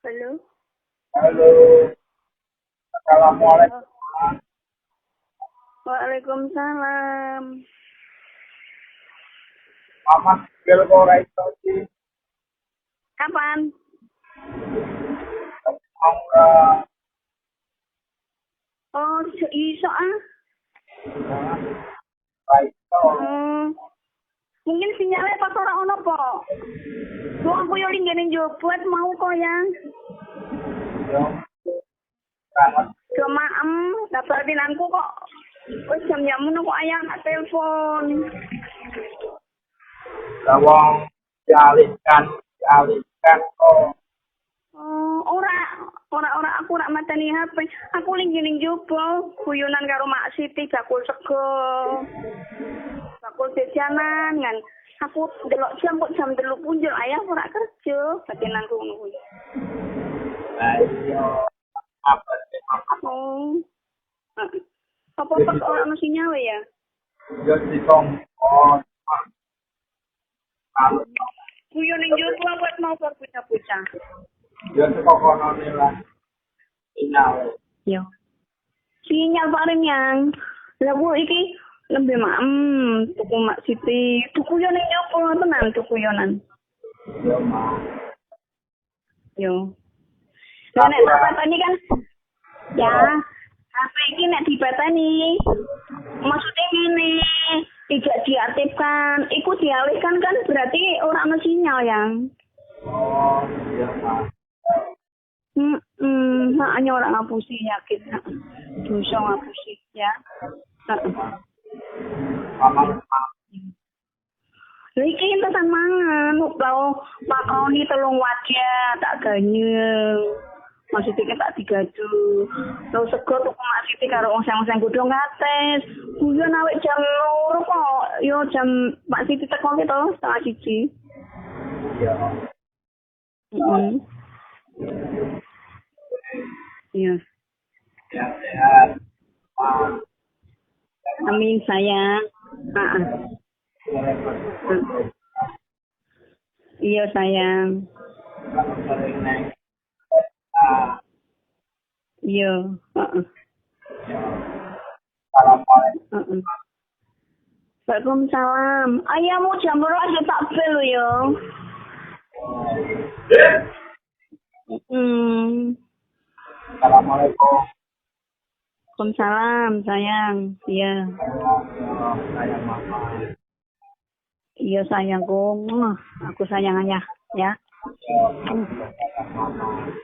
Halo. Halo, assalamualaikum. Waalaikumsalam. Mama bil ora iso iki. Kapan? Ora Oh, iso ah. iso. Mungkin sinyalnya pas ora ono po. Lu aku yo linggene njobot mau kok ya. Yo. Sangat Cuma daftar dinanku kok wis jam-jam kok ayah nak telepon. lawang dialihkan kok. Ora aku nak mateni HP. Aku linggene njobo guyonan karo Mak Siti bakul sego. Bakul jajanan kan. Aku delok jam kok jam 3 punjul ayah ora kerja batinanku ngono kuwi. Lah iya. Apa sih mama? Apa pas ora ono sinyal ya? Yo ditong. Oh. Kalau Kuyo ning jowo buat mau berbocah-bocah. yo kok kono lah. Sinyal. Yo. Sinyal paling yang. Lah bu iki lebih tuku Mak Siti. Tuku yo ning jowo tenan tuku yonan. Yo mah. Yo. Lah nek pateni kan ya HP iki nek dipateni. Maksudnya ngene, tidak diaktifkan, ikut dialihkan kan berarti orang ada sinyal yang. Oh, iya mah. Hanya orang ngapusi yakin. Dosa ngapusi ya. Mama Iki pesan mangan, mau makaroni telung wadah tak ganyeng. Maksudnya tak digadu. Terus sego tuku Mak Siti karo oseng-oseng godhong kates. Guyon awake jam 2 kok. Yo jam Mak Siti teko ki to, 1:30. iya. Iya. Sehat. Amin sayang. Iya sayang. Iya, Assalamualaikum. Waalaikumsalam. Ayahmu jam berapa aja tak bel lo yo. Assalamualaikum. Waalaikumsalam sayang. Iya. Sayang mama. Iya sayangku. Aku sayang ayah ya. Sayang mama.